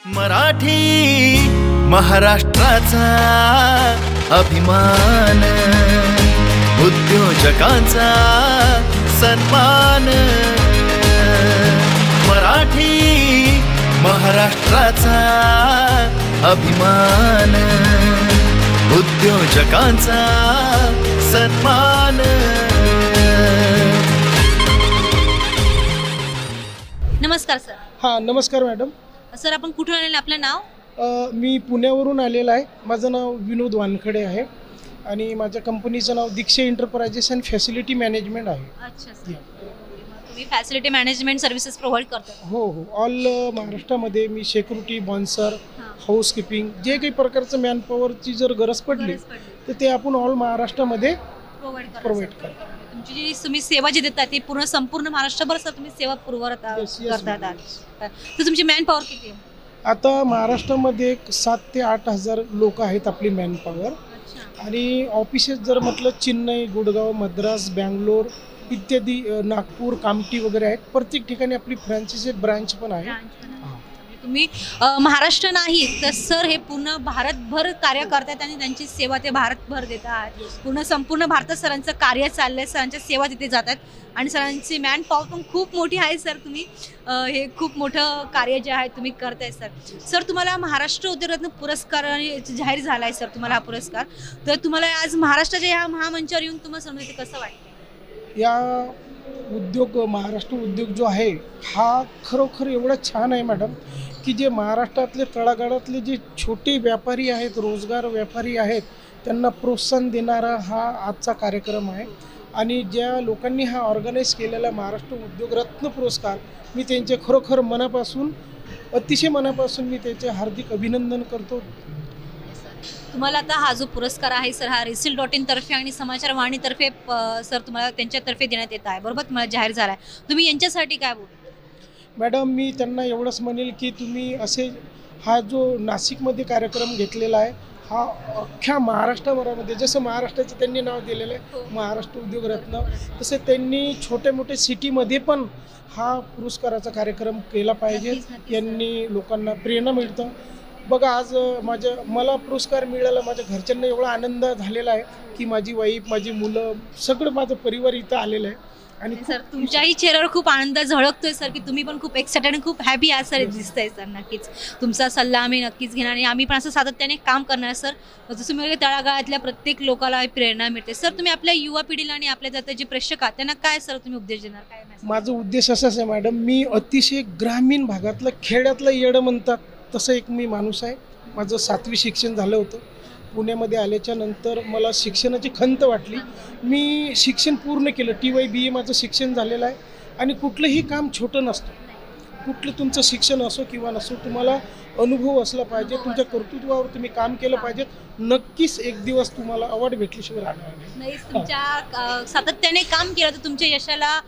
मराठी महाराष्ट्राचा अभिमान, उद्योजकांचा सन्मान। मराठी महाराष्ट्राचा अभिमान, उद्योजकांचा सन्मान। नमस्कार सर। हां, नमस्कार मॅडम। सर, आपण कुठून आलेले, आपलं नाव? मी पुण्यावरून आलेला आहे। माझं नाव विनोद वानखडे आहे आणि माझ्या कंपनीचं नाव दीक्षा एंटरप्राइजेस अँड फॅसिलिटी मॅनेजमेंट आहे। अच्छा सर, तुम्ही फॅसिलिटी मॅनेजमेंट सर्व्हिसेस प्रोव्हाइड करता? हो हो, ऑल महाराष्ट्रामध्ये मी सिक्युरिटी, बॉन्सर, हाऊसकीपिंग जे काही प्रकारचं मॅनपॉवरची जर गरज पडली तर ते आपण ऑल महाराष्ट्रामध्ये प्रोव्हाइड करतो। तुमची जी तुम्ही सेवा जी देता ती पूर्ण संपूर्ण महाराष्ट्रभर सर तुम्ही सेवा पुरवतात करतात। तर तुमची मॅन पॉवर किती आहे? आता महाराष्ट्रामध्ये 7 ते 8 हजार लोक आहेत आपली मॅन पॉवर। आणि ऑफिसेस जर म्हटलं चेन्नई, गुडगाव, मद्रास, बँगलोर इत्यादी, नागपूर, कामठी वगैरे आहेत। प्रत्येक ठिकाणी आपली फ्रँचायझी ब्रांच पण आहे। तुम्ही महाराष्ट्र नाही तर सर हे पूर्ण भारतभर कार्य करतात आणि त्यांची सेवा ते भारतभर देतात। पूर्ण संपूर्ण भारतात सरांचं कार्य चाललंय, सरांच्या सेवा तिथे जातात आणि सरांची मॅन पॉवर पण खूप मोठी आहे। सर तुम्ही हे खूप मोठं कार्य जे आहे तुम्ही करताय सर। सर, तुम्हाला महाराष्ट्र उद्योगरत्न पुरस्कार जाहीर झाला आहे सर, तुम्हाला हा पुरस्कार। तर तुम्हाला आज महाराष्ट्राच्या या महामंचावर येऊन तुम्हाला समजते कसं वाटतं? या महाराष्ट्र उद्योग जो आहे हा खरोखर एवढा छान आहे मॅडम की जे महाराष्ट्रातले तळागाळातले जे छोटे व्यापारी आहेत, रोजगार व्यापारी आहेत, त्यांना प्रोत्साहन देणारा हा आजचा कार्यक्रम आहे। आणि ज्या लोकांनी हा ऑर्गनाईज केलेला महाराष्ट्र उद्योगरत्न पुरस्कार, मी त्यांचे खरोखर मनापासून, अतिशय मनापासून मी त्याचे हार्दिक अभिनंदन करतो। तुम्हाला आता हा जो पुरस्कार आहे सर हा RISIL.in तर्फे आणि समाचार वाणीतर्फे सर तुम्हाला त्यांच्यातर्फे देण्यात येत आहे, बरोबर? तुम्हाला जाहीर झाला आहे, तुम्ही यांच्यासाठी काय बोलू? मॅडम, मी त्यांना एवढंच म्हणेल की तुम्ही असे हा जो नाशिकमध्ये कार्यक्रम घेतलेला आहे हा अख्ख्या महाराष्ट्राभरामध्ये, जसं महाराष्ट्राचं त्यांनी नाव दिलेलं आहे महाराष्ट्र उद्योगरत्न, तसे त्यांनी छोटे मोठे सिटीमध्ये पण हा पुरस्काराचा कार्यक्रम केला पाहिजे। यांनी लोकांना प्रेरणा मिळतं। बघा, आज मला पुरस्कार मिळाला, माझ्या घरच्यांना एवढा आनंद झालेला आहे की माझी वाईफ, माझी मुलं, सगळं माझं परिवार इथं आलेलं आहे। आणि सर, तुमच्याही चेहऱ्यावर खूप आनंद झळकतोय सर की तुम्ही पण खूप एक्साइटेड आणि खूप हॅपी आहात सर, दिसतंय सर। नक्कीच तुमचा सल्ला आम्ही नक्कीच घेणार आणि आम्ही पण असं सातत्याने काम करणार सर। जसं तुम्ही तळागाळातल्या प्रत्येक लोकांना प्रेरणा मिळते सर। तुम्ही आपल्या युवा पिढीला आणि आपल्या जाते जे प्रेक्षक आहेत त्यांना काय सर तुम्ही उपदेश देणार? काय माझा उद्देश असाच आहे मॅडम, मी अतिशय ग्रामीण भागातलं, खेड्यातलं येडं म्हणतात तसं एक मी माणूस आहे। माझं 7वी शिक्षण झालं होतं। पुण्यामध्ये आल्याच्या नंतर मला शिक्षणाची खंत वाटली, मी शिक्षण पूर्ण केलं। TYBA माझं शिक्षण झालेलं आहे। आणि कुठलंही काम छोटं नसतं, कुठलं तुमचं शिक्षण असो किंवा नसो, तुम्हाला अनुभव असला पाहिजे, तुमच्या कर्तृत्वावर तुम्ही काम केलं पाहिजे। नक्कीच एक दिवस तुम्हाला अवॉर्ड भेटल्याशिवाय राहणार नाही। तुमच्या सातत्याने काम केलं तर तुमच्या यशाला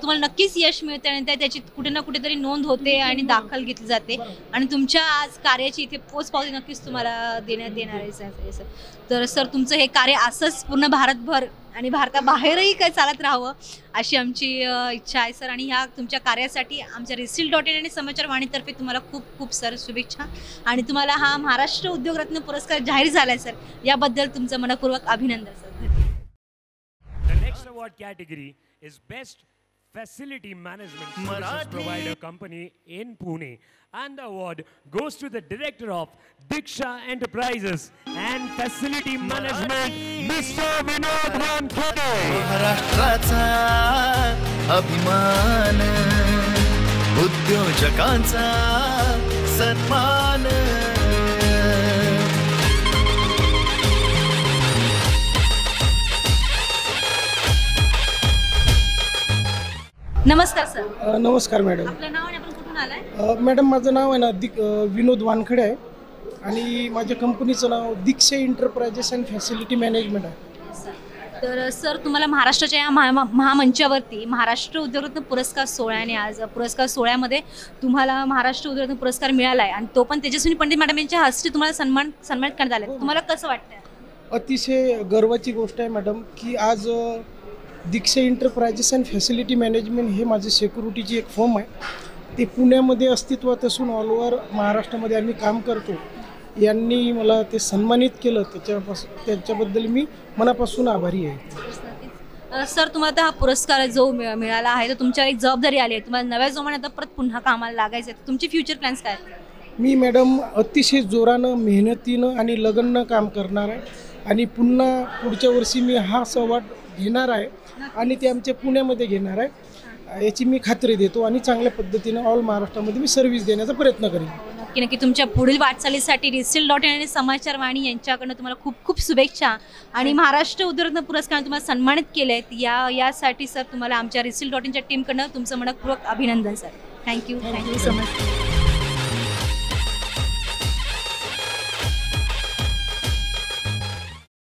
तुम्हाला नक्कीच यश मिळते आणि त्याची कुठे ना कुठेतरी नोंद होते आणि दाखल घेतली जाते आणि तुमच्या आज कार्याची इथे पोचपावती नक्कीच तुम्हाला देण्यात येणार आहे सर। तर सर, तुमचं हे कार्य असंच पूर्ण भारतभर आणि भारताबाहेरही काय चालत राहावं अशी आमची इच्छा आहे सर। आणि ह्या तुमच्या कार्यासाठी आमच्या RISIL.in आणि समाचार वाणीतर्फे तुम्हाला खूप खूप सर शुभेच्छा। आणि तुम्हाला हा महाराष्ट्र उद्योगरत्न पुरस्कार जाहीर झाला आहे सर, याबद्दल तुमचं मनपूर्वक अभिनंदन sir. The next award category is Best Facility Management Services Provider Company in Pune, and the award goes to the Director of Diksha Enterprises and Facility Management, Mr. Vinod Wankhede. महाराष्ट्राचा अभिमान, उद्योजकांचा सन्मान। नमस्कार sir. नमस्कार madam. आपलं नाव आणि आपण कुठून आलाय? मॅडम, माझं नाव आहे ना विनोद वानखडे आहे आणि माझ्या कंपनीचं नाव दीक्षा एंटरप्राइजेस अँड फॅसिलिटी मॅनेजमेंट आहे। तर सर, तुम्हाला महाराष्ट्राच्या या महामंचावरती महाराष्ट्र उद्योगरत्न पुरस्कार सोहळ्याने, आज पुरस्कार सोहळ्यामध्ये तुम्हाला महाराष्ट्र उद्योगरत्न पुरस्कार मिळाला आहे आणि तो पण तेजस्विनी पंडित मॅडम यांच्या हस्ते तुम्हाला सन्मानित करण्यात आला आहे। तुम्हाला कसं वाटतं? अतिशय गर्वाची गोष्ट आहे मॅडम की आज दीक्षा एंटरप्राइजेस अँड फॅसिलिटी मॅनेजमेंट हे माझे सिक्युरिटीची एक फर्म आहे ते पुण्यामध्ये अस्तित्वात असून ऑल ओव्हर महाराष्ट्रामध्ये आम्ही काम करतो. यांनी मला ते सन्मानित केलं, त्याच्याबद्दल मी मनापासून आभारी आहे. सर, तुम्हाला आता हा पुरस्कार जो मिळाला आहे तर तुमच्यावर एक जबाबदारी आली आहे. तुम्हाला नव्या जोमाने आता परत पुन्हा कामाला लागायचं आहे. तुमचे फ्युचर प्लॅन्स काय आहेत? मी मॅडम अतिशय जोरानं, मेहनतीनं आणि लगननं काम करणार आहे आणि पुन्हा पुढच्या वर्षी मी हा अवॉर्ड घेणार आहे आणि ते आमच्या पुण्यामध्ये घेणार आहे याची मी खात्री देतो आणि चांगल्या पद्धतीनं ऑल महाराष्ट्रामध्ये मी सर्व्हिस देण्याचा प्रयत्न करेन. नक्की नक्की. तुमच्या पुढील वाटचालीसाठी रिसिल.in आणि समाचार वाणी यांच्याकडनं तुम्हाला खूप खूप शुभेच्छा आणि महाराष्ट्र उद्योगरत्न पुरस्कार तुम्हाला सन्मानित केले आहेत यासाठी सर तुम्हाला आमच्या रिसिल.in च्या टीमकडनं तुमचं मनपूर्वक अभिनंदन सर. Thank you so much.